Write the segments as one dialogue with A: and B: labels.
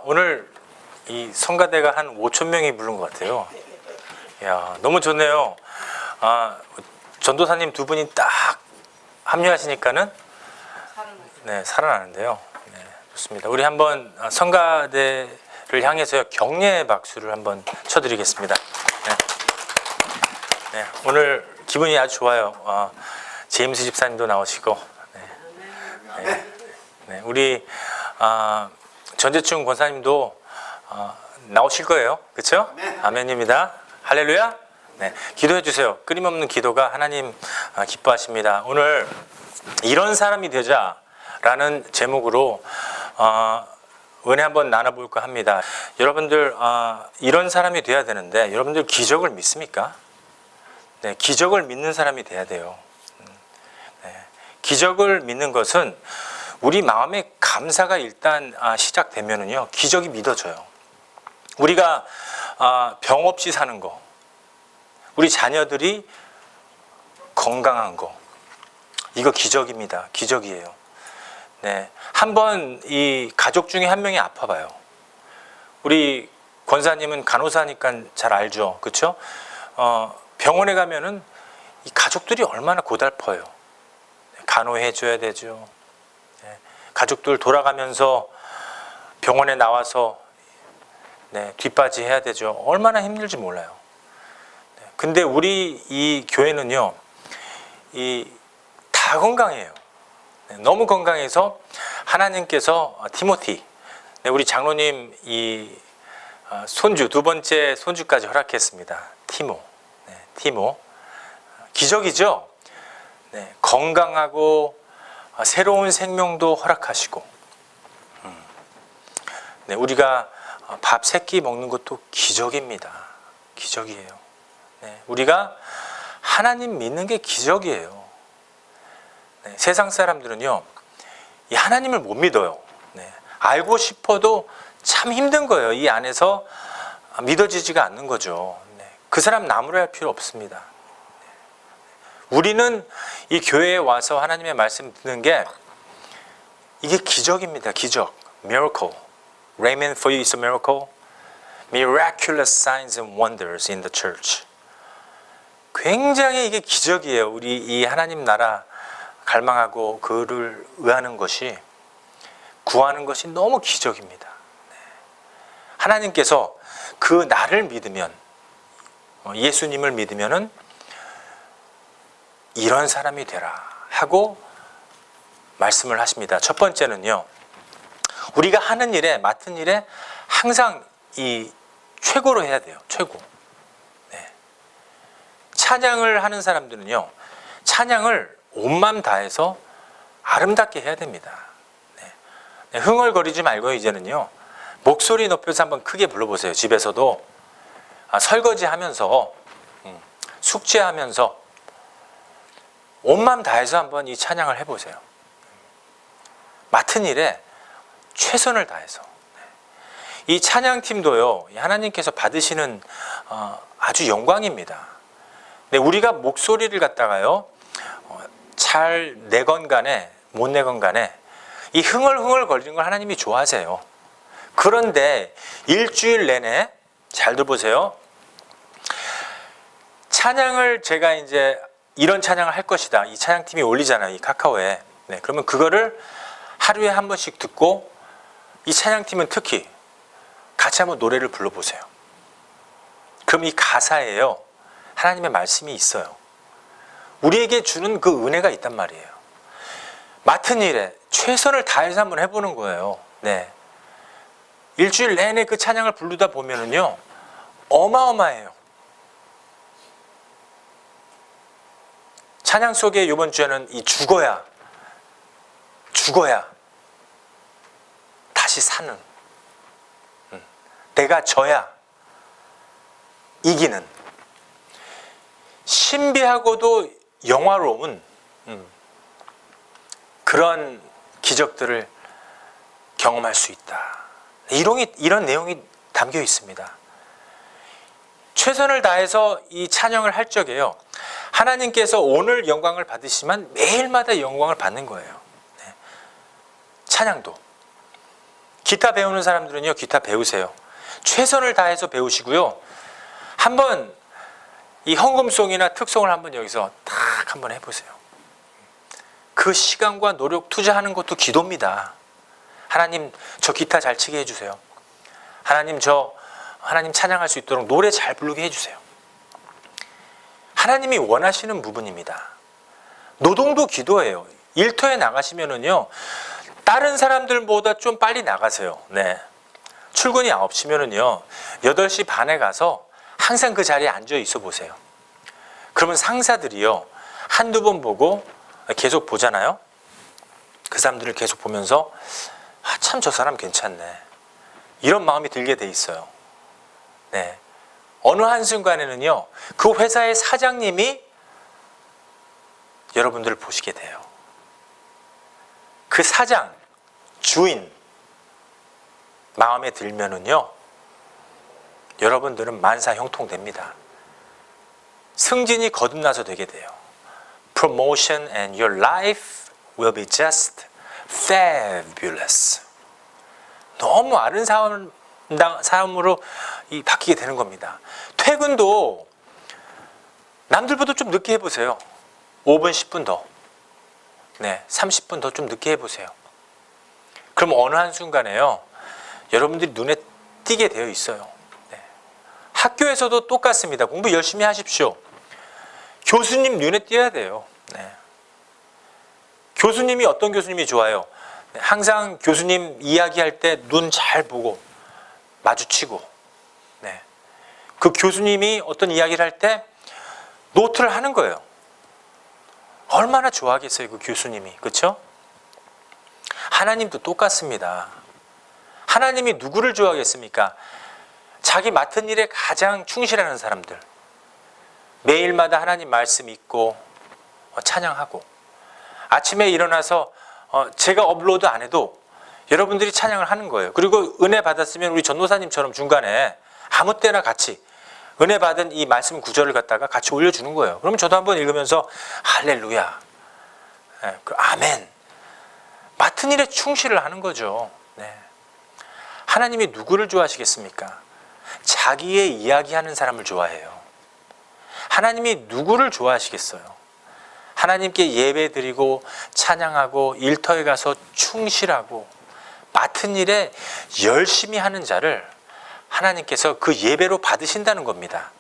A: 오늘 이 성가대가 한 5천 명이 부른 것 같아요. 야, 너무 좋네요. 전도사님 두 분이 딱 합류하시니까는 살아나는데요. 네, 좋습니다. 우리 한번 성가대를 향해서 격려의 박수를 한번 쳐드리겠습니다. 네, 오늘 기분이 아주 좋아요. 제임스 집사님도 나오시고, 우리 전재충 권사님도 나오실 거예요. 그렇죠? 아멘입니다. 할렐루야. 네, 기도해 주세요. 끊임없는 기도가 하나님 기뻐하십니다. 오늘 이런 사람이 되자라는 제목으로 은혜 한번 나눠볼까 합니다. 여러분들 이런 사람이 돼야 되는데 여러분들 기적을 믿습니까? 네, 기적을 믿는 사람이 돼야 돼요. 기적을 믿는 것은 우리 마음의 감사가 일단 시작되면은요, 기적이 믿어져요. 우리가 병 없이 사는 거, 우리 자녀들이 건강한 거, 이거 기적입니다. 기적이에요. 네, 한번 이 가족 중에 한 명이 아파봐요. 우리 권사님은 간호사니까 잘 알죠, 그렇죠? 병원에 가면은 이 가족들이 얼마나 고달퍼요. 간호해줘야 되죠. 가족들 돌아가면서 병원에 나와서 뒷바지 해야 되죠. 얼마나 힘들지 몰라요. 근데 우리 이 교회는요, 다 건강해요. 너무 건강해서 하나님께서 티모티, 우리 장로님 이 손주, 두 번째 손주까지 허락했습니다. 티모. 기적이죠. 건강하고 새로운 생명도 허락하시고, 우리가 밥 3끼 먹는 것도 기적입니다. 기적이에요. 우리가 하나님 믿는 게 기적이에요. 세상 사람들은요, 이 하나님을 못 믿어요. 알고 싶어도 참 힘든 거예요. 이 안에서 믿어지지가 않는 거죠. 그 사람 나무라 할 필요 없습니다. 우리는 이 교회에 와서 하나님의 말씀 듣는 게 이게 기적입니다. 기적. Miracle. Raymond, for you is a miracle. Miraculous signs and wonders in the church. 굉장히 이게 기적이에요. 우리 이 하나님 나라 갈망하고 그를 의하는 것이, 구하는 것이 너무 기적입니다. 하나님께서 그 나를 믿으면, 예수님을 믿으면은 이런 사람이 되라 하고 말씀을 하십니다. 첫 번째는요, 우리가 하는 일에, 맡은 일에 항상 이 최고로 해야 돼요. 최고. 찬양을 하는 사람들은요, 찬양을 온 마음 다해서 아름답게 해야 됩니다. 흥얼거리지 말고 이제는요, 목소리 높여서 한번 크게 불러보세요. 집에서도 설거지하면서, 숙제하면서 온 마음 다해서 한번 이 찬양을 해보세요. 맡은 일에 최선을 다해서. 이 찬양팀도요, 하나님께서 받으시는 아주 영광입니다. 우리가 목소리를 갖다가요, 잘 내건 간에 못 내건 간에 이 흥얼흥얼 거리는 걸 하나님이 좋아하세요. 그런데 일주일 내내 잘 들어보세요. 찬양을 제가 이제 이런 찬양을 할 것이다. 이 찬양팀이 올리잖아요. 이 카카오에. 그러면 그거를 하루에 한 번씩 듣고 이 찬양팀은 특히 같이 한번 노래를 불러보세요. 그럼 이 가사에요, 하나님의 말씀이 있어요. 우리에게 주는 그 은혜가 있단 말이에요. 맡은 일에 최선을 다해서 한번 해보는 거예요. 일주일 내내 그 찬양을 부르다 보면은요, 어마어마해요. 찬양 속에 이번 주에는 이 죽어야 다시 사는, 내가 져야 이기는, 신비하고도 영화로운 그런 기적들을 경험할 수 있다. 이런 내용이 담겨 있습니다. 최선을 다해서 이 찬양을 할 적에요, 하나님께서 오늘 영광을 받으시면 매일마다 영광을 받는 거예요. 찬양도. 기타 배우는 사람들은요, 기타 배우세요. 최선을 다해서 배우시고요. 한번 이 헌금송이나 특송을 한번 여기서 딱 한번 해보세요. 그 시간과 노력 투자하는 것도 기도입니다. 하나님, 저 기타 잘 치게 해주세요. 하나님, 하나님 찬양할 수 있도록 노래 잘 부르게 해주세요. 하나님이 원하시는 부분입니다. 노동도 기도예요. 일터에 나가시면은요, 다른 사람들보다 좀 빨리 나가세요. 네. 출근이 9시면은요, 8시 반에 가서 항상 그 자리에 앉아 있어 보세요. 그러면 상사들이요, 한두 번 보고 계속 보잖아요. 그 사람들을 계속 보면서 참 저 사람 괜찮네, 이런 마음이 들게 돼 있어요. 네. 어느 한순간에는요, 그 회사의 사장님이 여러분들을 보시게 돼요. 그 사장, 주인 마음에 들면은요, 여러분들은 만사형통됩니다. 승진이 거듭나서 되게 돼요. Promotion and your life will be just fabulous. 너무 아름다운 삶으로 바뀌게 되는 겁니다. 퇴근도 남들보다 좀 늦게 해보세요. 5분, 10분 더. 네, 30분 더 좀 늦게 해보세요. 그럼 어느 한순간에요, 여러분들이 눈에 띄게 되어 있어요. 네. 학교에서도 똑같습니다. 공부 열심히 하십시오. 교수님 눈에 띄어야 돼요. 네. 교수님이 어떤 교수님이 좋아요? 네. 항상 교수님 이야기할 때 눈 잘 보고 마주치고, 네. 그 교수님이 어떤 이야기를 할 때 노트를 하는 거예요. 얼마나 좋아하겠어요, 그 교수님이. 그렇죠? 하나님도 똑같습니다. 하나님이 누구를 좋아하겠습니까? 자기 맡은 일에 가장 충실하는 사람들. 매일마다 하나님 말씀 읽고 찬양하고, 아침에 일어나서 제가 업로드 안 해도 여러분들이 찬양을 하는 거예요. 그리고 은혜 받았으면 우리 전도사님처럼 중간에 아무 때나 같이 은혜 받은 이 말씀 구절을 갖다가 같이 올려주는 거예요. 그럼 저도 한번 읽으면서 할렐루야, 네, 아멘. 맡은 일에 충실을 하는 거죠. 네. 하나님이 누구를 좋아하시겠습니까? 자기의 이야기하는 사람을 좋아해요. 하나님이 누구를 좋아하시겠어요? 하나님께 예배드리고 찬양하고 일터에 가서 충실하고 맡은 일에 열심히 하는 자를 하나님께서 그 예배로 받으신다는 겁니다.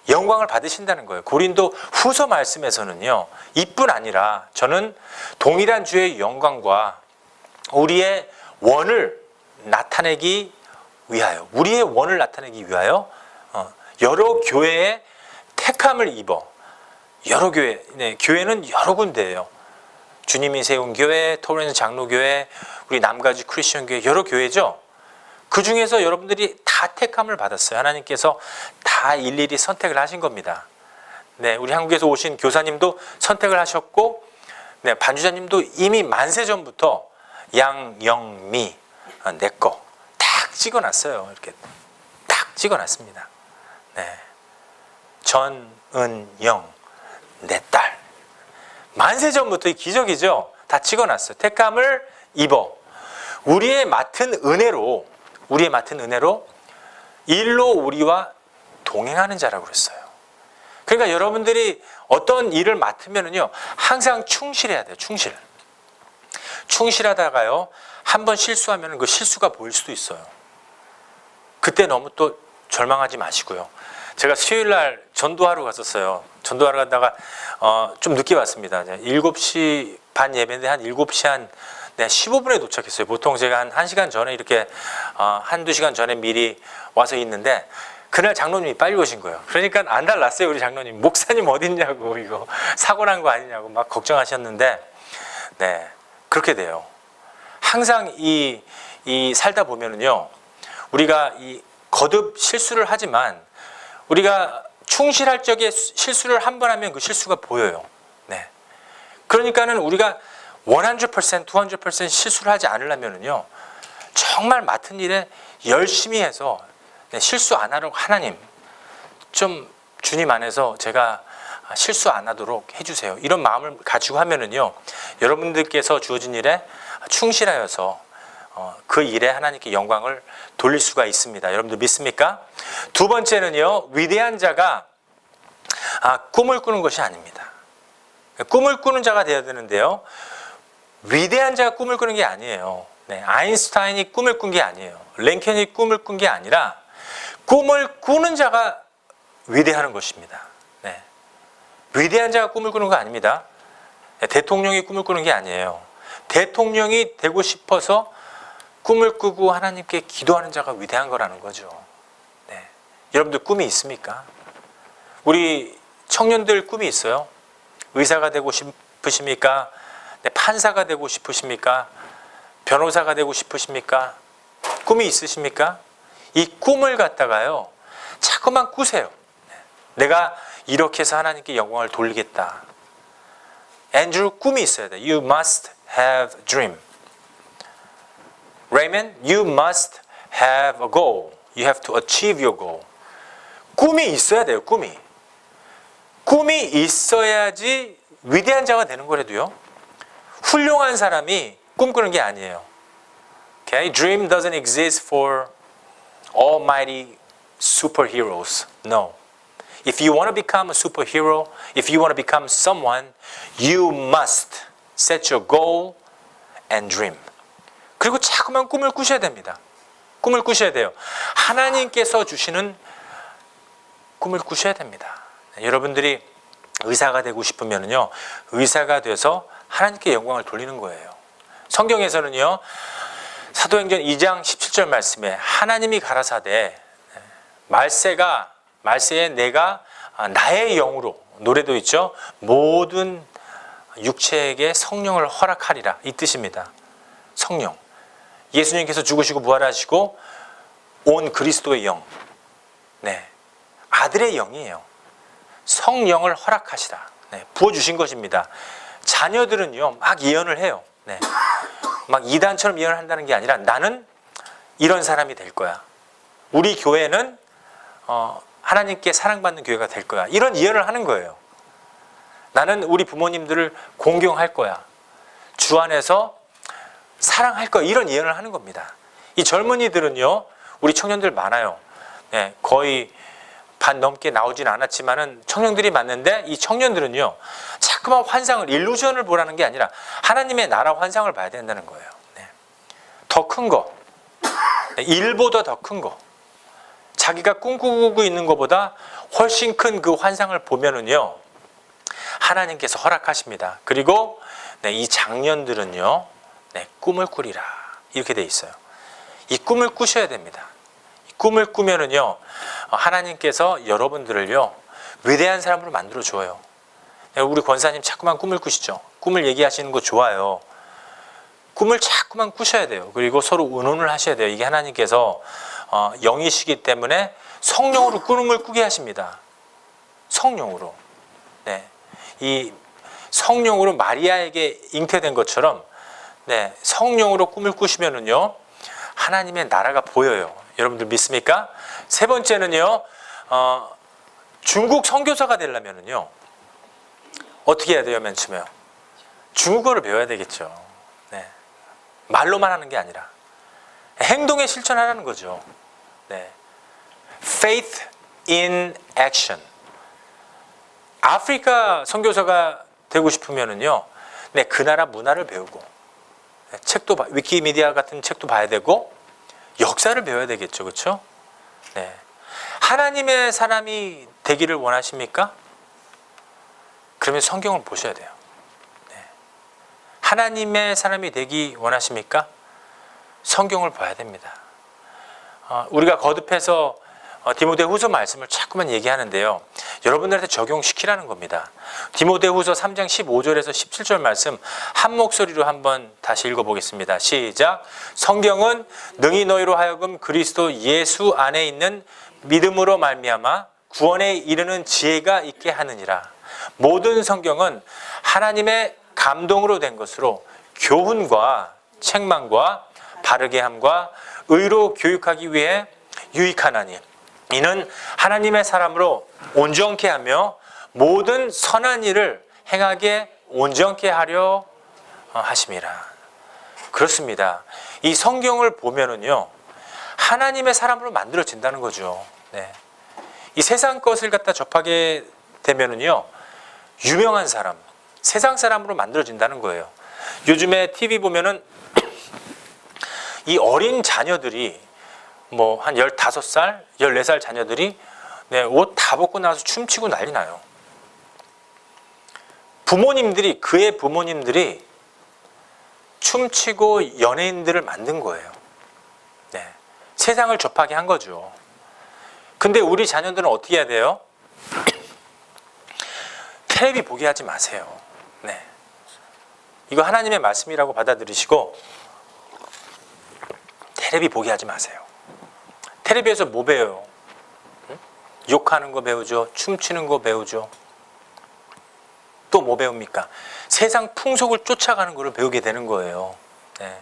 A: 영광을 받으신다는 거예요. 고린도 후서 말씀에서는요, 이뿐 아니라 저는 동일한 주의 영광과 우리의 원을 나타내기 위하여, 우리의 원을 나타내기 위하여 여러 교회에 택함을 입어, 여러 교회, 네, 교회는 여러 군데예요. 주님이 세운 교회, 토렌스 장로교회, 우리 남가지 크리스천 교회, 여러 교회죠. 그 중에서 여러분들이 다 택함을 받았어요. 하나님께서 다 일일이 선택을 하신 겁니다. 네, 우리 한국에서 오신 교사님도 선택을 하셨고, 네, 반주자님도 이미 만세 전부터 양영미 내 거 딱 찍어놨어요. 이렇게 딱 찍어놨습니다. 네, 전은영 내 딸, 만세 전부터 기적이죠. 다 찍어놨어요. 택함을 입어 우리의 맡은 은혜로 일로 우리와 동행하는 자라고 그랬어요. 그러니까 여러분들이 어떤 일을 맡으면은요, 항상 충실해야 돼요. 충실하다가요, 한번 실수하면 그 실수가 보일 수도 있어요. 그때 너무 또 절망하지 마시고요. 제가 수요일 날 전도하러 갔었어요. 전도하러 갔다가 좀 늦게 왔습니다. 7시 반 예배인데 한 7시 한 15분에 도착했어요. 보통 제가 한 1시간 전에 이렇게 한두 시간 전에 미리 와서 있는데, 그날 장로님이 빨리 오신 거예요. 그러니까 안 달랐어요. 우리 장로님. 목사님 어딨냐고, 이거 사고 난 거 아니냐고 막 걱정하셨는데, 네, 그렇게 돼요. 항상 이 살다 보면은요, 우리가 이 거듭 실수를 하지만 우리가 충실할 적에 실수를 한 번 하면 그 실수가 보여요. 네. 그러니까는 우리가 100%, 200% 실수를 하지 않으려면은요, 정말 맡은 일에 열심히 해서 실수 안 하려고, 하나님 좀 주님 안에서 제가 실수 안 하도록 해주세요, 이런 마음을 가지고 하면은요, 여러분들께서 주어진 일에 충실하여서 그 일에 하나님께 영광을 돌릴 수가 있습니다. 여러분들 믿습니까? 두 번째는요, 위대한 자가 꿈을 꾸는 것이 아닙니다. 꿈을 꾸는 자가 되어야 되는데요, 위대한 자가 꿈을 꾸는 게 아니에요. 네, 아인슈타인이 꿈을 꾼 게 아니에요. 랭켄이 꿈을 꾼 게 아니라 꿈을 꾸는 자가 위대한 것입니다. 네. 위대한 자가 꿈을 꾸는 거 아닙니다. 네, 대통령이 꿈을 꾸는 게 아니에요. 대통령이 되고 싶어서 꿈을 꾸고 하나님께 기도하는 자가 위대한 거라는 거죠. 네. 여러분들 꿈이 있습니까? 우리 청년들 꿈이 있어요? 의사가 되고 싶으십니까? 네, 판사가 되고 싶으십니까? 변호사가 되고 싶으십니까? 꿈이 있으십니까? 이 꿈을 갖다가요, 자꾸만 꾸세요. 내가 이렇게 해서 하나님께 영광을 돌리겠다. 앤드루, 꿈이 있어야 돼. You must have a dream. Raymond, you must have a goal. You have to achieve your goal. 꿈이 있어야 돼요. 꿈이. 꿈이 있어야지 위대한 자가 되는 거라도요, 훌륭한 사람이 꿈꾸는 게 아니에요. Okay? Dream doesn't exist for almighty superheroes. No. If you want to become a superhero, if you want to become someone, you must set your goal and dream. 그리고 자꾸만 꿈을 꾸셔야 됩니다. 꿈을 꾸셔야 돼요. 하나님께서 주시는 꿈을 꾸셔야 됩니다. 여러분들이 의사가 되고 싶으면요, 의사가 돼서 하나님께 영광을 돌리는 거예요. 성경에서는요, 사도행전 2장 17절 말씀에 하나님이 가라사대 말세에 내가 나의 영으로, 노래도 있죠, 모든 육체에게 성령을 허락하리라, 이 뜻입니다. 성령, 예수님께서 죽으시고 부활하시고 온 그리스도의 영, 네, 아들의 영이에요. 성령을 허락하시라, 네, 부어주신 것입니다. 자녀들은요, 막 예언을 해요. 네, 막 이단처럼 예언을 한다는 게 아니라 나는 이런 사람이 될 거야. 우리 교회는 하나님께 사랑받는 교회가 될 거야. 이런 예언을 하는 거예요. 나는 우리 부모님들을 공경할 거야. 주 안에서 사랑할 거야. 이런 예언을 하는 겁니다. 이 젊은이들은요, 우리 청년들 많아요. 네, 거의 반 넘게 나오진 않았지만은 청년들이 많는데, 이 청년들은요, 자꾸만 환상을, 일루전을 보라는 게 아니라 하나님의 나라 환상을 봐야 된다는 거예요. 네. 더 큰 거, 네, 일보다 더 큰 거, 자기가 꿈꾸고 있는 것보다 훨씬 큰 그 환상을 보면은요, 하나님께서 허락하십니다. 그리고 네, 이 장년들은요, 네, 꿈을 꾸리라, 이렇게 돼 있어요. 이 꿈을 꾸셔야 됩니다. 이 꿈을 꾸면은요, 하나님께서 여러분들을요, 위대한 사람으로 만들어 줘요. 우리 권사님 자꾸만 꿈을 꾸시죠. 꿈을 얘기하시는 거 좋아요. 꿈을 자꾸만 꾸셔야 돼요. 그리고 서로 의논을 하셔야 돼요. 이게 하나님께서 영이시기 때문에 성령으로 꿈을 꾸게 하십니다. 성령으로. 네. 이 성령으로 마리아에게 잉태된 것처럼, 네, 성령으로 꿈을 꾸시면은요, 하나님의 나라가 보여요. 여러분들 믿습니까? 세 번째는요, 중국 선교사가 되려면은요, 어떻게 해야 돼요? 맨 처음에요, 중국어를 배워야 되겠죠. 네. 말로만 하는 게 아니라 행동에 실천하라는 거죠. 네. Faith in action. 아프리카 선교사가 되고 싶으면은요, 네, 그 나라 문화를 배우고, 네, 책도 위키미디어 같은 책도 봐야 되고, 역사를 배워야 되겠죠, 그렇죠? 네. 하나님의 사람이 되기를 원하십니까? 그러면 성경을 보셔야 돼요. 네. 하나님의 사람이 되기 원하십니까? 성경을 봐야 됩니다. 우리가 거듭해서 디모데후서 말씀을 자꾸만 얘기하는데요, 여러분들한테 적용시키라는 겁니다. 디모데후서 3장 15절에서 17절 말씀 한 목소리로 한번 다시 읽어보겠습니다. 시작. 성경은 능히 너희로 하여금 그리스도 예수 안에 있는 믿음으로 말미암아 구원에 이르는 지혜가 있게 하느니라. 모든 성경은 하나님의 감동으로 된 것으로 교훈과 책망과 바르게 함과 의로 교육하기 위해 유익하나니 이는 하나님의 사람으로 온전케 하며 모든 선한 일을 행하게 온전케 하려 하심이라. 그렇습니다. 이 성경을 보면은요, 하나님의 사람으로 만들어진다는 거죠. 네. 이 세상 것을 갖다 접하게 되면은요, 유명한 사람, 세상 사람으로 만들어진다는 거예요. 요즘에 TV 보면은 이 어린 자녀들이 뭐 한 15살, 14살 자녀들이 네, 옷 다 벗고 나와서 춤추고 난리 나요. 부모님들이, 그의 부모님들이 춤추고 연예인들을 만든 거예요. 네, 세상을 접하게 한 거죠. 근데 우리 자녀들은 어떻게 해야 돼요? 텔레비 보게 하지 마세요. 네, 이거 하나님의 말씀이라고 받아들이시고 텔레비 보게 하지 마세요. 텔레비에서 뭐 배워요? 응? 욕하는 거 배우죠. 춤추는 거 배우죠. 또 뭐 배웁니까? 세상 풍속을 쫓아가는 거를 배우게 되는 거예요. 네.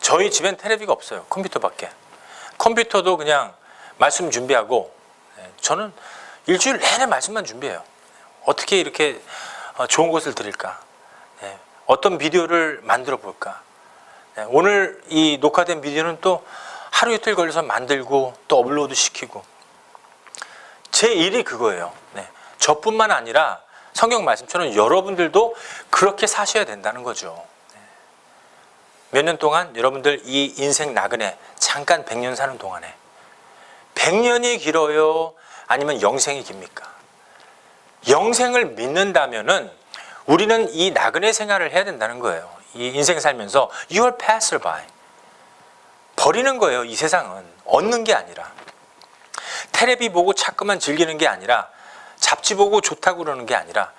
A: 저희 집엔 텔레비가 없어요. 컴퓨터밖에. 컴퓨터도 그냥 말씀 준비하고, 네. 저는 일주일 내내 말씀만 준비해요. 어떻게 이렇게 좋은 것을 드릴까? 네. 어떤 비디오를 만들어 볼까? 네. 오늘 이 녹화된 비디오는 또 하루 이틀 걸려서 만들고 또 업로드 시키고, 제 일이 그거예요. 네. 저뿐만 아니라 성경 말씀처럼 여러분들도 그렇게 사셔야 된다는 거죠. 몇 년 동안 여러분들 이 인생 나그네 잠깐 100년 사는 동안에 100년이 길어요? 아니면 영생이 깁니까? 영생을 믿는다면은 우리는 이 나그네 생활을 해야 된다는 거예요. 이 인생 살면서 you are passerby. 버리는 거예요. 이 세상은 얻는 게 아니라, 텔레비 보고 자꾸만 즐기는 게 아니라, 잡지 보고 좋다고 그러는 게 아니라,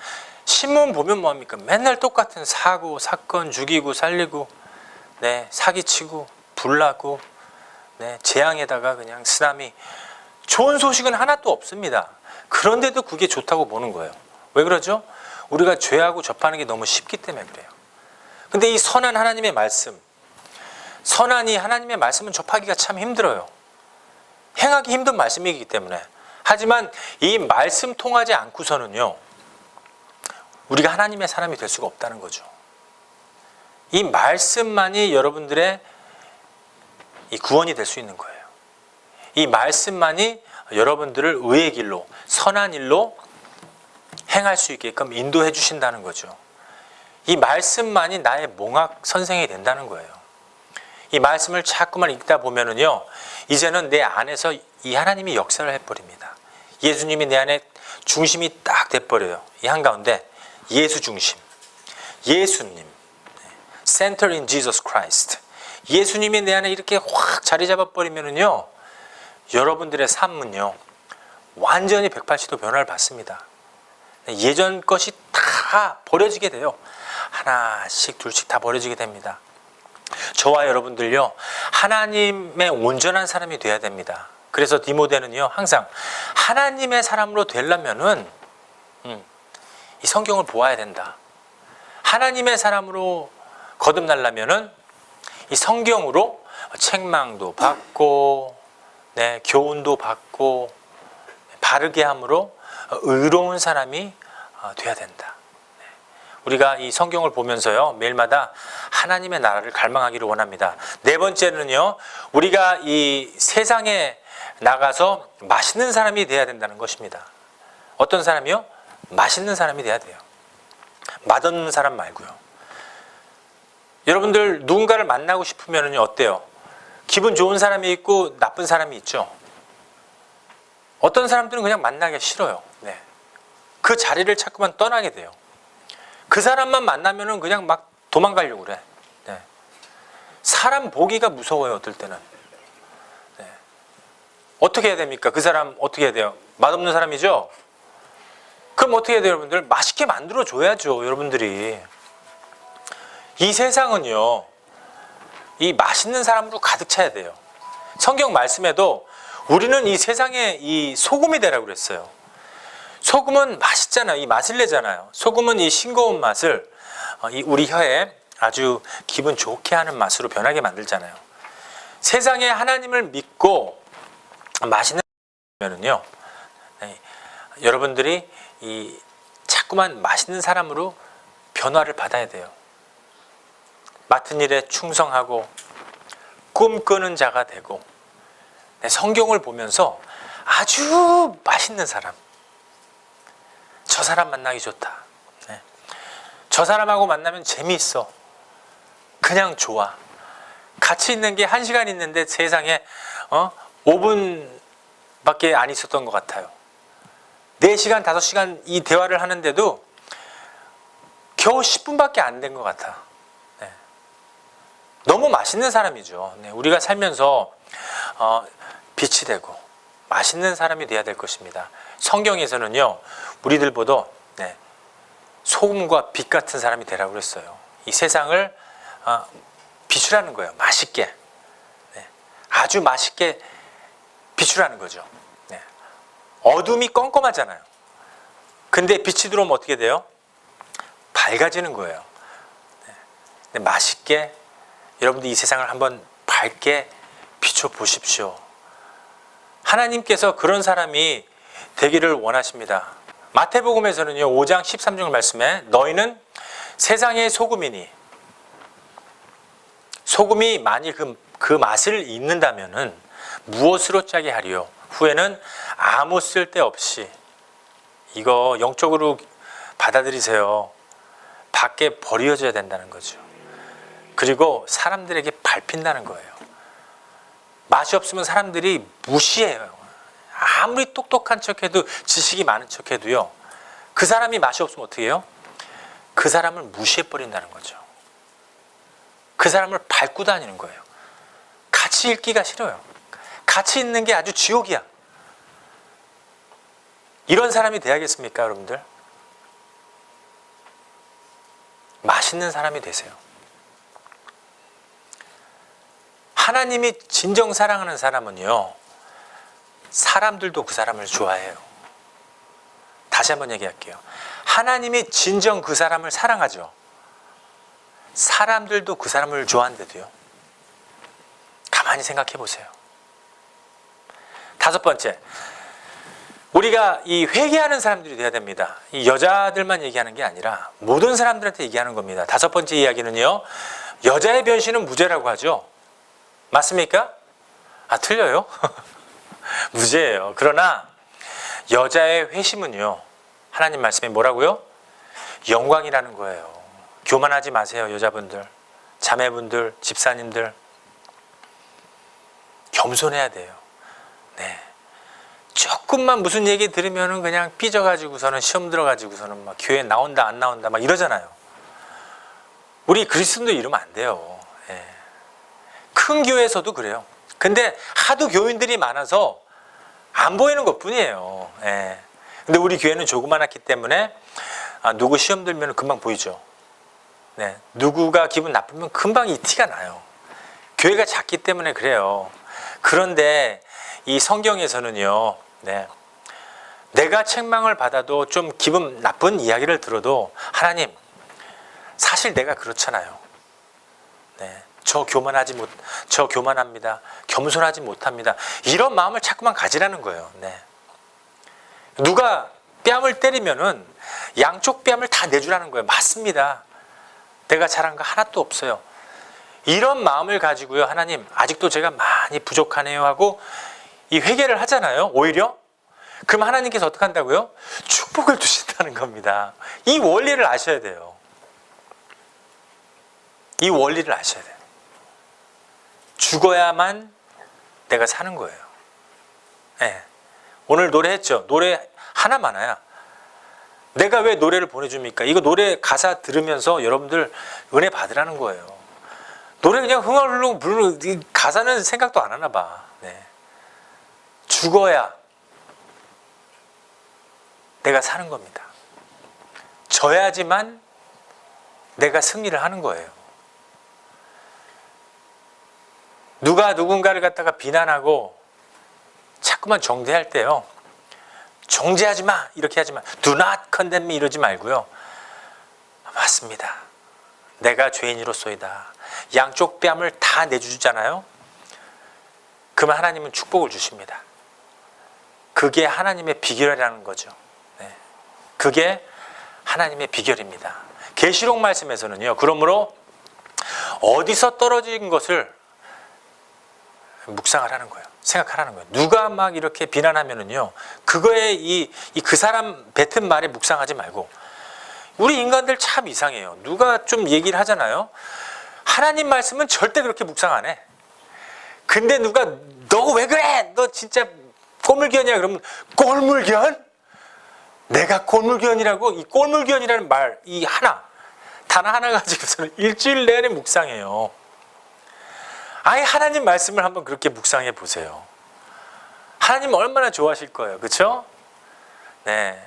A: 신문 보면 뭐합니까? 맨날 똑같은 사고, 사건, 죽이고, 살리고, 네, 사기치고, 불나고, 네, 재앙에다가 그냥 쓰나미. 좋은 소식은 하나도 없습니다. 그런데도 그게 좋다고 보는 거예요. 왜 그러죠? 우리가 죄하고 접하는 게 너무 쉽기 때문에 그래요. 근데 이 선한 하나님의 말씀, 선한 이 하나님의 말씀은 접하기가 참 힘들어요. 행하기 힘든 말씀이기 때문에. 하지만 이 말씀 통하지 않고서는요, 우리가 하나님의 사람이 될 수가 없다는 거죠. 이 말씀만이 여러분들의 이 구원이 될 수 있는 거예요. 이 말씀만이 여러분들을 의의 길로, 선한 일로 행할 수 있게끔 인도해 주신다는 거죠. 이 말씀만이 나의 몽학 선생이 된다는 거예요. 이 말씀을 자꾸만 읽다 보면은요, 이제는 내 안에서 이 하나님이 역사를 해버립니다. 예수님이 내 안에 중심이 딱 돼버려요. 이 한가운데 예수 중심, 예수님, Center in Jesus Christ. 예수님이 내 안에 이렇게 확 자리 잡아버리면은요, 여러분들의 삶은요, 완전히 180도 변화를 받습니다. 예전 것이 다 버려지게 돼요. 하나씩 둘씩 다 버려지게 됩니다. 저와 여러분들요, 하나님의 온전한 사람이 돼야 됩니다. 그래서 디모데는요, 항상 하나님의 사람으로 되려면은 이 성경을 보아야 된다. 하나님의 사람으로 거듭나려면은 이 성경으로 책망도 받고, 네, 교훈도 받고, 바르게 함으로 의로운 사람이 돼야 된다. 우리가 이 성경을 보면서요, 매일마다 하나님의 나라를 갈망하기를 원합니다. 네 번째는요, 우리가 이 세상에 나가서 맛있는 사람이 돼야 된다는 것입니다. 어떤 사람이요? 맛있는 사람이 돼야 돼요. 맛없는 사람 말고요. 여러분들 누군가를 만나고 싶으면요, 어때요? 기분 좋은 사람이 있고 나쁜 사람이 있죠. 어떤 사람들은 그냥 만나기가 싫어요. 네. 그 자리를 자꾸만 떠나게 돼요. 그 사람만 만나면은 그냥 막 도망가려고 그래. 네. 사람 보기가 무서워요, 어떨 때는. 네. 어떻게 해야 됩니까? 그 사람 어떻게 해야 돼요? 맛없는 사람이죠? 그럼 어떻게 해야 돼요, 여러분들? 맛있게 만들어 줘야죠, 여러분들이. 이 세상은요, 이 맛있는 사람으로 가득 차야 돼요. 성경 말씀에도 우리는 이 세상에 이 소금이 되라고 그랬어요. 소금은 맛있잖아요. 이 맛을 내잖아요. 소금은 이 싱거운 맛을 우리 혀에 아주 기분 좋게 하는 맛으로 변하게 만들잖아요. 세상에 하나님을 믿고 맛있는 면은요, 여러분들이 자꾸만 맛있는 사람으로 변화를 받아야 돼요. 맡은 일에 충성하고 꿈꾸는 자가 되고, 성경을 보면서 아주 맛있는 사람, 저 사람 만나기 좋다, 저 사람하고 만나면 재미있어, 그냥 좋아, 같이 있는 게 1시간 있는데 세상에 5분밖에 안 있었던 것 같아요. 4시간 5시간 이 대화를 하는데도 겨우 10분밖에 안 된 것 같아. 너무 맛있는 사람이죠. 우리가 살면서 빛이 되고 맛있는 사람이 돼야 될 것입니다. 성경에서는요, 우리들보다 소금과 빛 같은 사람이 되라고 그랬어요. 이 세상을 비추라는 거예요. 맛있게, 아주 맛있게 비추라는 거죠. 어둠이 껌껌하잖아요. 근데 빛이 들어오면 어떻게 돼요? 밝아지는 거예요. 맛있게 여러분들 이 세상을 한번 밝게 비춰 보십시오. 하나님께서 그런 사람이 되기를 원하십니다. 마태복음에서는요, 5장 13절 말씀에 너희는 세상의 소금이니, 소금이 만일 그 맛을 잊는다면은 무엇으로 짜게 하리요? 후에는 아무 쓸데없이, 이거 영적으로 받아들이세요. 밖에 버려져야 된다는 거죠. 그리고 사람들에게 밟힌다는 거예요. 맛이 없으면 사람들이 무시해요. 아무리 똑똑한 척해도, 지식이 많은 척해도요, 그 사람이 맛이 없으면 어떻게 해요? 그 사람을 무시해버린다는 거죠. 그 사람을 밟고 다니는 거예요. 같이 있기가 싫어요. 같이 있는 게 아주 지옥이야. 이런 사람이 돼야겠습니까, 여러분들? 맛있는 사람이 되세요. 하나님이 진정 사랑하는 사람은요, 사람들도 그 사람을 좋아해요. 다시 한번 얘기할게요. 하나님이 진정 그 사람을 사랑하죠. 사람들도 그 사람을 좋아하는데도요. 가만히 생각해 보세요. 5번째, 우리가 이 회개하는 사람들이 돼야 됩니다. 이 여자들만 얘기하는 게 아니라 모든 사람들한테 얘기하는 겁니다. 5번째 이야기는요, 여자의 변신은 무죄라고 하죠. 맞습니까? 틀려요. 무죄예요. 그러나 여자의 회심은요, 하나님 말씀에 뭐라고요? 영광이라는 거예요. 교만하지 마세요, 여자분들, 자매분들, 집사님들. 겸손해야 돼요. 조금만 무슨 얘기 들으면은 그냥 삐져가지고서는, 시험 들어가지고서는 막 교회 나온다 안 나온다 막 이러잖아요. 우리 그리스도인들 이러면 안 돼요. 큰 교회에서도 그래요. 근데 하도 교인들이 많아서 안 보이는 것 뿐이에요. 근데 우리 교회는 조그만했기 때문에 누구 시험 들면 금방 보이죠. 누구가 기분 나쁘면 금방 이 티가 나요. 교회가 작기 때문에 그래요. 그런데 이 성경에서는요, 내가 책망을 받아도 좀 기분 나쁜 이야기를 들어도, 하나님, 사실 내가 그렇잖아요. 저 교만합니다. 겸손하지 못합니다. 이런 마음을 자꾸만 가지라는 거예요. 누가 뺨을 때리면은 양쪽 뺨을 다 내주라는 거예요. 맞습니다. 내가 잘한 거 하나도 없어요. 이런 마음을 가지고요, 하나님, 아직도 제가 많이 부족하네요 하고 이 회개를 하잖아요. 오히려 그럼 하나님께서 어떻게 한다고요? 축복을 주신다는 겁니다. 이 원리를 아셔야 돼요. 이 원리를 아셔야 돼요. 죽어야만 내가 사는 거예요. 오늘 노래했죠. 노래 하나 많아야. 내가 왜 노래를 보내줍니까? 이거 노래 가사 들으면서 여러분들 은혜 받으라는 거예요. 노래 그냥 흥얼흥얼 부르는, 가사는 생각도 안 하나 봐. 죽어야 내가 사는 겁니다. 져야지만 내가 승리를 하는 거예요. 누가 누군가를 갖다가 비난하고 자꾸만 정죄할 때요, 정죄하지 마 이렇게 하지 마, do not condemn me 이러지 말고요, 맞습니다, 내가 죄인이로소이다, 양쪽 뺨을 다 내주잖아요. 그러면 하나님은 축복을 주십니다. 그게 하나님의 비결이라는 거죠. 그게 하나님의 비결입니다. 계시록 말씀에서는요, 그러므로 어디서 떨어진 것을 묵상을 하는 거예요. 생각하라는 거예요. 누가 막 이렇게 비난하면은요, 그거에 그 사람 뱉은 말에 묵상하지 말고, 우리 인간들 참 이상해요. 누가 좀 얘기를 하잖아요. 하나님 말씀은 절대 그렇게 묵상 안 해. 근데 누가 너 왜 그래? 너 진짜 꼴물견이야. 그러면 꼴물견? 내가 꼴물견이라고? 이 꼴물견이라는 말, 이 단어 하나 가지고서는 일주일 내내 묵상해요. 아예 하나님 말씀을 한번 그렇게 묵상해 보세요. 하나님 얼마나 좋아하실 거예요. 그렇죠? 네.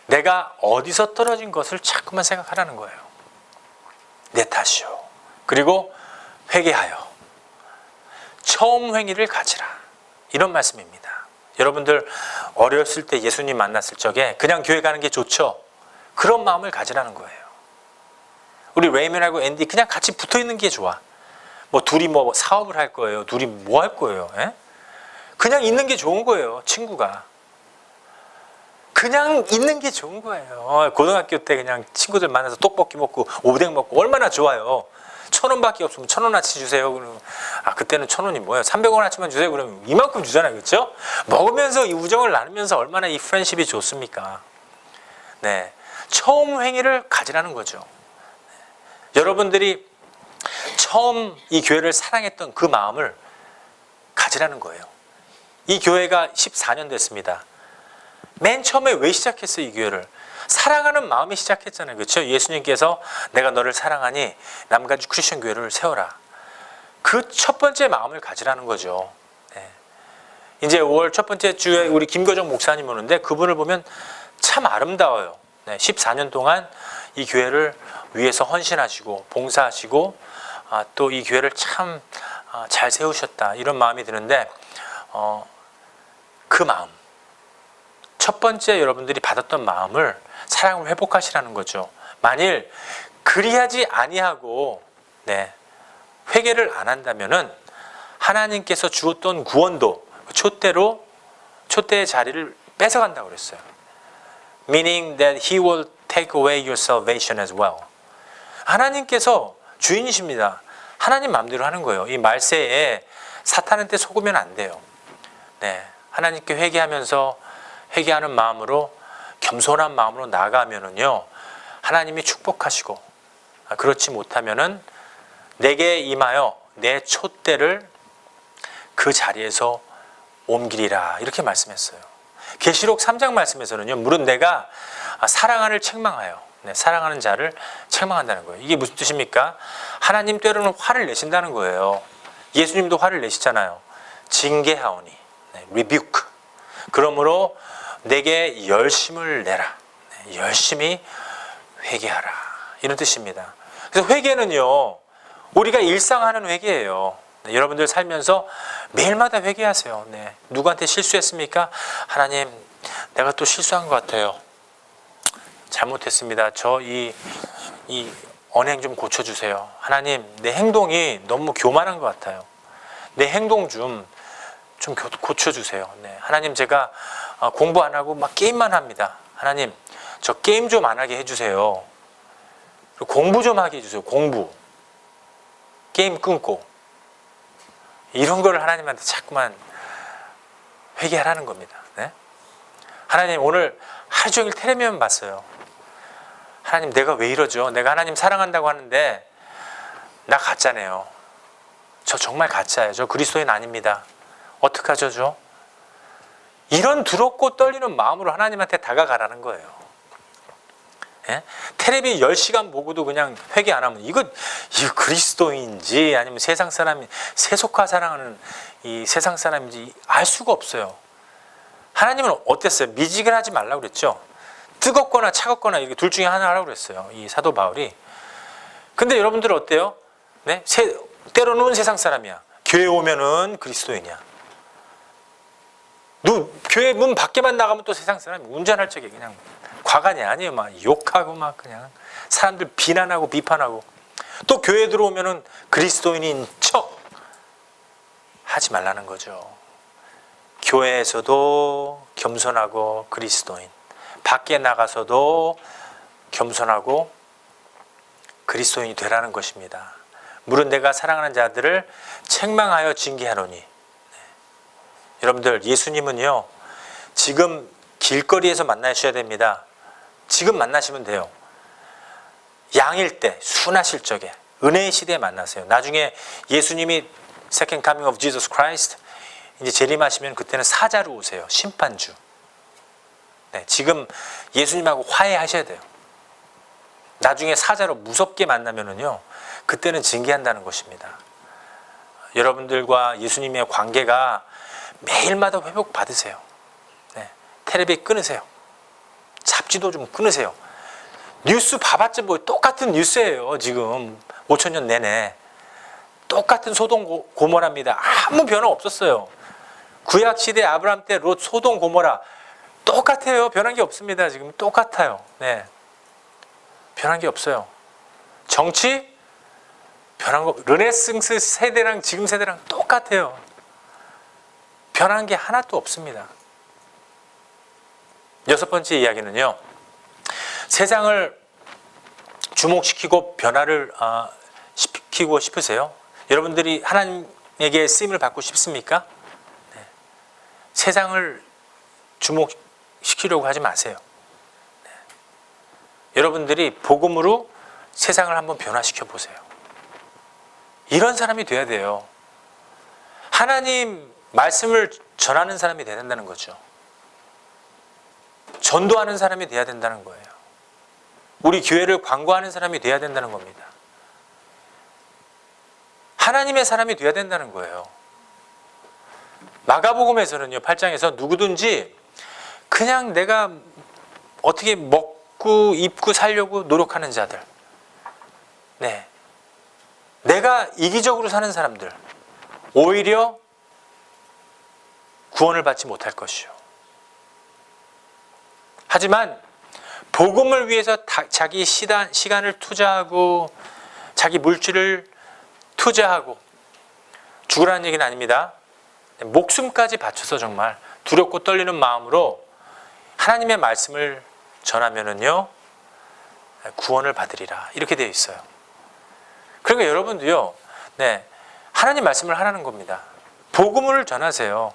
A: 내가 어디서 떨어진 것을 자꾸만 생각하라는 거예요. 내 탓이요. 그리고 회개하여 처음 행위를 가지라. 이런 말씀입니다. 여러분들 어렸을 때 예수님 만났을 적에 그냥 교회 가는 게 좋죠? 그런 마음을 가지라는 거예요. 우리 레이먼하고 앤디 그냥 같이 붙어 있는 게 좋아. 뭐 둘이 뭐 사업을 할 거예요. 둘이 뭐 할 거예요. 에? 그냥 있는 게 좋은 거예요. 친구가. 그냥 있는 게 좋은 거예요. 고등학교 때 그냥 친구들 만나서 떡볶이 먹고 오뎅 먹고 얼마나 좋아요. 1,000원밖에 없으면 1,000원어치 주세요. 그러면 그때는 1,000원이 뭐예요? 300원어치만 주세요. 그러면 이만큼 주잖아요. 그렇죠? 먹으면서 이 우정을 나누면서 얼마나 이 프렌십이 좋습니까? 네, 처음 행위를 가지라는 거죠. 네. 여러분들이 처음 이 교회를 사랑했던 그 마음을 가지라는 거예요. 이 교회가 14년 됐습니다. 맨 처음에 왜 시작했어요? 이 교회를 사랑하는 마음이 시작했잖아요. 그렇죠? 예수님께서 내가 너를 사랑하니 남가주 크리스천 교회를 세워라. 그 첫 번째 마음을 가지라는 거죠. 네. 이제 5월 첫 번째 주에 우리 김교정 목사님 오는데 그분을 보면 참 아름다워요. 네. 14년 동안 이 교회를 위해서 헌신하시고 봉사하시고 또 이 교회를 참 잘 세우셨다. 이런 마음이 드는데 그 마음, 첫 번째 여러분들이 받았던 마음을 사랑을 회복하시라는 거죠. 만일 그리하지 아니하고 회개를 안 한다면은 하나님께서 주었던 구원도 촛대의 자리를 뺏어간다고 그랬어요. Meaning that He will take away your salvation as well. 하나님께서 주인이십니다. 하나님 마음대로 하는 거예요. 이 말세에 사탄한테 속으면 안 돼요. 네, 하나님께 회개하는 마음으로 겸손한 마음으로 나아가면은요, 하나님이 축복하시고, 그렇지 못하면은 내게 임하여 내 촛대를 그 자리에서 옮기리라 이렇게 말씀했어요. 계시록 3장 말씀에서는요, 물은 내가 사랑하는 책망하여, 사랑하는 자를 책망한다는 거예요. 이게 무슨 뜻입니까? 하나님 때로는 화를 내신다는 거예요. 예수님도 화를 내시잖아요. 징계하오니, rebuke. 그러므로 내게 열심을 내라. 열심히 회개하라. 이런 뜻입니다. 그래서 회개는요, 우리가 일상하는 회개예요. 여러분들 살면서 매일마다 회개하세요. 누구한테 실수했습니까? 하나님, 내가 또 실수한 것 같아요. 잘못했습니다. 저 이 언행 좀 고쳐주세요. 하나님, 내 행동이 너무 교만한 것 같아요. 내 행동 좀 고쳐주세요. 하나님, 제가 공부 안 하고 막 게임만 합니다. 하나님, 저 게임 좀 안 하게 해주세요. 그리고 공부 좀 하게 해주세요. 공부. 게임 끊고. 이런 걸 하나님한테 자꾸만 회개하라는 겁니다. 하나님, 오늘 하루 종일 텔레비전 봤어요. 하나님, 내가 왜 이러죠? 내가 하나님 사랑한다고 하는데 나 가짜네요. 저 정말 가짜예요. 저 그리스도인 아닙니다. 어떡하죠, 저? 이런 두렵고 떨리는 마음으로 하나님한테 다가가라는 거예요. 텔레비 10시간 보고도 그냥 회개 안 하면 이거 그리스도인지 아니면 세상 사람이 세속화 사랑하는 이 세상 사람인지 알 수가 없어요. 하나님은 어땠어요? 미직을 하지 말라고 그랬죠. 뜨겁거나 차갑거나 이렇게 둘 중에 하나 하라고 그랬어요. 이 사도 바울이. 근데 여러분들은 어때요? 때로는 세상 사람이야. 교회 오면은 그리스도인이야. 교회 문 밖에만 나가면 또 세상 사람이 운전할 적에 그냥 과간이 아니에요. 막 욕하고 막 그냥 사람들 비난하고 비판하고, 또 교회 들어오면은 그리스도인인 척 하지 말라는 거죠. 교회에서도 겸손하고 그리스도인, 밖에 나가서도 겸손하고 그리스도인이 되라는 것입니다. 물은 내가 사랑하는 자들을 책망하여 징계하노니. 네. 여러분들, 예수님은요, 지금 길거리에서 만나셔야 됩니다. 지금 만나시면 돼요. 양일 때, 순하실 적에, 은혜의 시대에 만나세요. 나중에 예수님이 Second Coming of Jesus Christ 이제 재림하시면 그때는 사자로 오세요. 심판주. 네, 지금 예수님하고 화해하셔야 돼요. 나중에 사자로 무섭게 만나면은요, 그때는 징계한다는 것입니다. 여러분들과 예수님의 관계가 매일마다 회복받으세요. 네, 텔레비 끊으세요. 잡지도 좀 끊으세요. 뉴스 봐봤자 뭐 똑같은 뉴스예요. 지금 5,000년 내내 똑같은 소돔 고모라입니다. 아무 변화 없었어요. 구약시대 아브라함 때 롯 소돔 고모라 똑같아요. 변한 게 없습니다. 지금 똑같아요. 네, 변한 게 없어요. 정치 변한 거, 르네상스 세대랑 지금 세대랑 똑같아요. 변한 게 하나도 없습니다. 여섯 번째 이야기는요, 세상을 주목시키고 변화를 시키고 싶으세요? 여러분들이 하나님에게 쓰임을 받고 싶습니까? 네. 세상을 주목시키려고 하지 마세요. 네. 여러분들이 복음으로 세상을 한번 변화시켜 보세요. 이런 사람이 돼야 돼요. 하나님 말씀을 전하는 사람이 돼야 된다는 거죠. 전도하는 사람이 돼야 된다는 거예요. 우리 교회를 광고하는 사람이 돼야 된다는 겁니다. 하나님의 사람이 돼야 된다는 거예요. 마가복음에서는요, 8장에서 누구든지 그냥 내가 어떻게 먹고 입고 살려고 노력하는 자들, 네, 내가 이기적으로 사는 사람들, 오히려 구원을 받지 못할 것이요. 하지만 복음을 위해서 자기 시간을 투자하고 자기 물질을 투자하고 죽으라는 얘기는 아닙니다. 목숨까지 바쳐서 정말 두렵고 떨리는 마음으로 하나님의 말씀을 전하면은요, 구원을 받으리라. 이렇게 되어 있어요. 그러니까 여러분도요, 네, 하나님 말씀을 하라는 겁니다. 복음을 전하세요.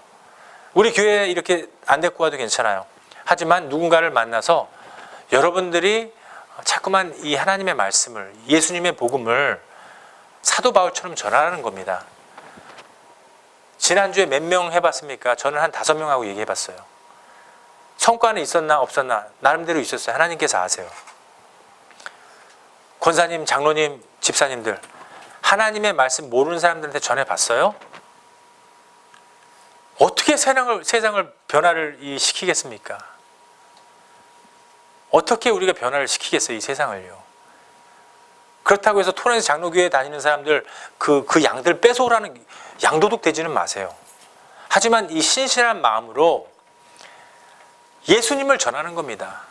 A: 우리 교회에 이렇게 안 데리고 와도 괜찮아요. 하지만 누군가를 만나서 여러분들이 자꾸만 이 하나님의 말씀을, 예수님의 복음을 사도 바울처럼 전하라는 겁니다. 지난주에 몇 명 해봤습니까? 저는 한 5명하고 얘기해봤어요. 성과는 있었나 없었나? 나름대로 있었어요. 하나님께서 아세요. 권사님, 장로님, 집사님들, 하나님의 말씀 모르는 사람들한테 전해봤어요? 어떻게 세상을 변화를 시키겠습니까? 어떻게 우리가 변화를 시키겠어요, 이 세상을요? 그렇다고 해서 토론에서 장로교회 다니는 사람들 그 양들 뺏어오라는, 양도둑 되지는 마세요. 하지만 이 신실한 마음으로 예수님을 전하는 겁니다.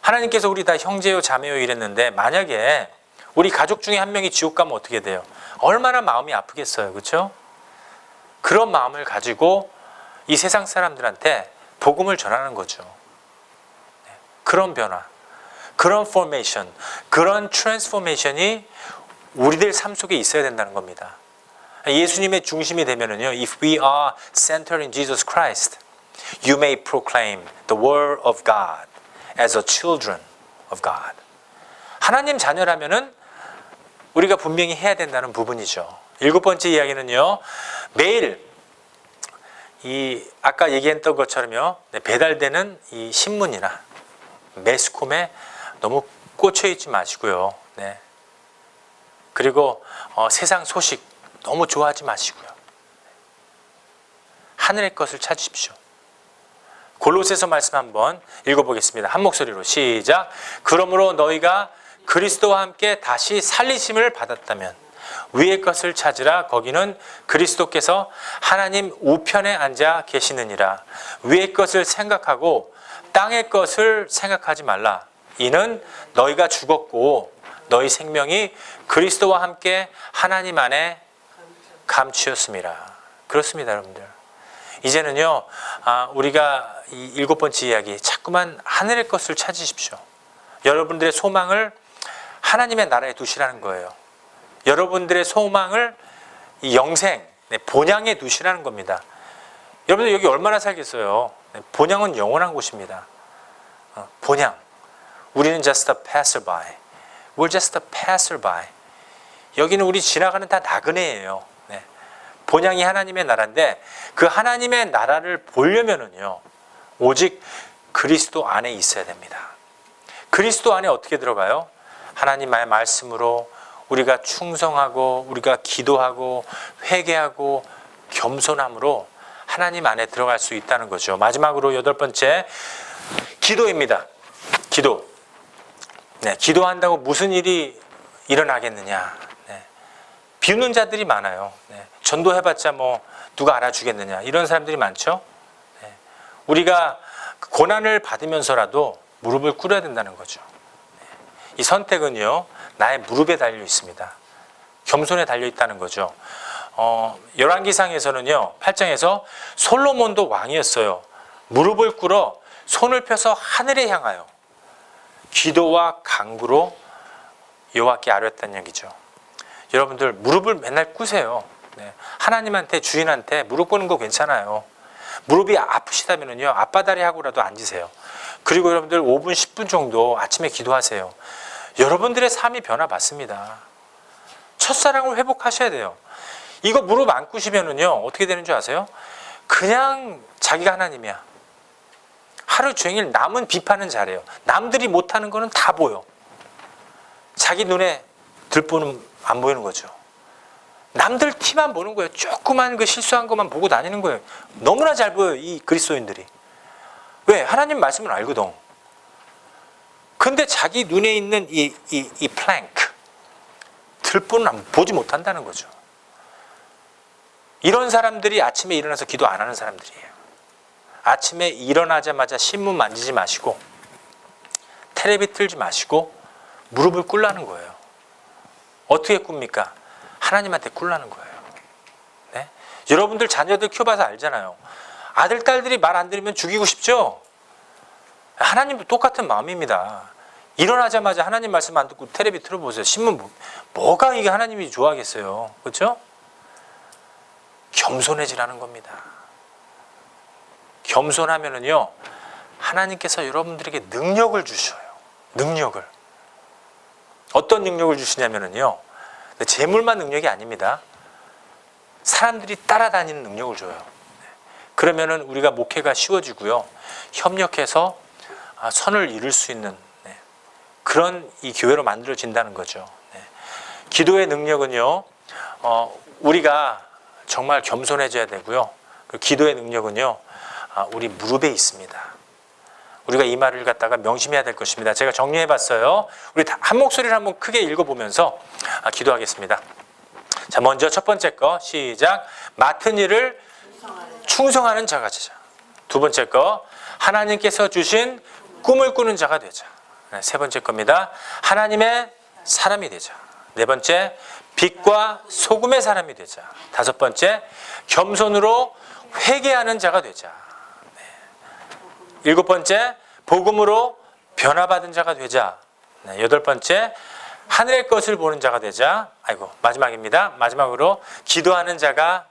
A: 하나님께서 우리 다 형제요 자매요 이랬는데, 만약에 우리 가족 중에 한 명이 지옥 가면 어떻게 돼요? 얼마나 마음이 아프겠어요. 그렇죠? 그런 마음을 가지고 이 세상 사람들한테 복음을 전하는 거죠. 그런 변화, 그런 포메이션, 그런 트랜스포메이션이 우리들 삶 속에 있어야 된다는 겁니다. 예수님의 중심이 되면은요, if we are centered in Jesus Christ, you may proclaim the word of God as a children of God. 하나님 자녀라면은 우리가 분명히 해야 된다는 부분이죠. 7번째 이야기는요, 매일 아까 얘기했던 것처럼요, 배달되는 이 신문이나 매스컴에 너무 꽂혀 있지 마시고요. 네. 그리고 세상 소식 너무 좋아하지 마시고요. 하늘의 것을 찾으십시오. 골로새서 말씀 한번 읽어보겠습니다. 한 목소리로 시작. 그러므로 너희가 그리스도와 함께 다시 살리심을 받았다면 위의 것을 찾으라. 거기는 그리스도께서 하나님 우편에 앉아 계시느니라. 위의 것을 생각하고 땅의 것을 생각하지 말라. 이는 너희가 죽었고 너희 생명이 그리스도와 함께 하나님 안에 감추었습니다. 그렇습니다, 여러분들. 이제는요, 우리가 이 7번째 이야기, 자꾸만 하늘의 것을 찾으십시오. 여러분들의 소망을 하나님의 나라에 두시라는 거예요. 여러분들의 소망을 이 영생, 본향에 두시라는 겁니다. 여러분들 여기 얼마나 살겠어요? 본향은 영원한 곳입니다. 본향. 우리는 just a passerby. We're just a passerby. 여기는 우리 지나가는 다 나그네예요. 본향이 하나님의 나라인데 그 하나님의 나라를 보려면은요, 오직 그리스도 안에 있어야 됩니다. 그리스도 안에 어떻게 들어가요? 하나님의 말씀으로 우리가 충성하고 우리가 기도하고 회개하고 겸손함으로 하나님 안에 들어갈 수 있다는 거죠. 마지막으로 8번째, 기도입니다. 기도. 기도한다고 무슨 일이 일어나겠느냐. 비웃는 자들이 많아요. 전도해봤자 뭐 누가 알아주겠느냐. 이런 사람들이 많죠. 우리가 고난을 받으면서라도 무릎을 꿇어야 된다는 거죠. 이 선택은요, 나의 무릎에 달려 있습니다. 겸손에 달려 있다는 거죠. 열왕기상에서는요, 8장에서 솔로몬도 왕이었어요. 무릎을 꿇어 손을 펴서 하늘에 향하여 기도와 간구로 여호와께 아뢰었다는 얘기죠. 여러분들 무릎을 맨날 꿇으세요. 하나님한테, 주인한테 무릎 꿇는 거 괜찮아요. 무릎이 아프시다면요, 앞바다리 하고라도 앉으세요. 그리고 여러분들 5분, 10분 정도 아침에 기도하세요. 여러분들의 삶이 변화받습니다. 첫사랑을 회복하셔야 돼요. 이거 무릎 안 꿇으시면은요, 어떻게 되는 줄 아세요? 그냥 자기가 하나님이야. 하루 종일 남은 비판은 잘해요. 남들이 못하는 거는 다 보여. 자기 눈에 들보는 안 보이는 거죠. 남들 티만 보는 거예요. 조그만 그 실수한 것만 보고 다니는 거예요. 너무나 잘 보여요, 이 그리스도인들이. 왜? 하나님 말씀을 알거든. 근데 자기 눈에 있는 이 플랭크, 들보는 보지 못한다는 거죠. 이런 사람들이 아침에 일어나서 기도 안 하는 사람들이에요. 아침에 일어나자마자 신문 만지지 마시고 텔레비 틀지 마시고 무릎을 꿇라는 거예요. 어떻게 꿉니까? 하나님한테 꿇라는 거예요. 네? 여러분들 자녀들 키워봐서 알잖아요. 아들, 딸들이 말 안 들으면 죽이고 싶죠? 하나님도 똑같은 마음입니다. 일어나자마자 하나님 말씀 안 듣고 텔레비 틀어보세요. 신문 뭐가 이게 하나님이 좋아하겠어요. 그렇죠? 겸손해지라는 겁니다. 겸손하면은요, 하나님께서 여러분들에게 능력을 주셔요. 능력을. 어떤 능력을 주시냐면은요, 재물만 능력이 아닙니다. 사람들이 따라다니는 능력을 줘요. 그러면은 우리가 목회가 쉬워지고요, 협력해서 선을 이룰 수 있는 그런 이 교회로 만들어진다는 거죠. 기도의 능력은요, 우리가 정말 겸손해져야 되고요. 기도의 능력은요, 우리 무릎에 있습니다. 우리가 이 말을 갖다가 명심해야 될 것입니다. 제가 정리해봤어요. 우리 한 목소리를 한번 크게 읽어보면서 기도하겠습니다. 자, 먼저 첫 번째 거 시작. 맡은 일을 충성하는 자가 되자. 두 번째 거, 하나님께서 주신 꿈을 꾸는 자가 되자. 세 번째 겁니다. 하나님의 사람이 되자. 네 번째, 빛과 소금의 사람이 되자. 다섯 번째, 겸손으로 회개하는 자가 되자. 일곱 번째, 복음으로 변화받은 자가 되자. 여덟 번째, 하늘의 것을 보는 자가 되자. 마지막입니다. 마지막으로 기도하는 자가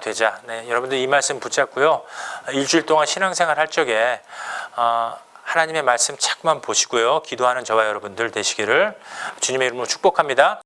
A: 되자. 여러분들 이 말씀 붙잡고요, 일주일 동안 신앙생활 할 적에 하나님의 말씀 자꾸만 보시고요, 기도하는 저와 여러분들 되시기를 주님의 이름으로 축복합니다.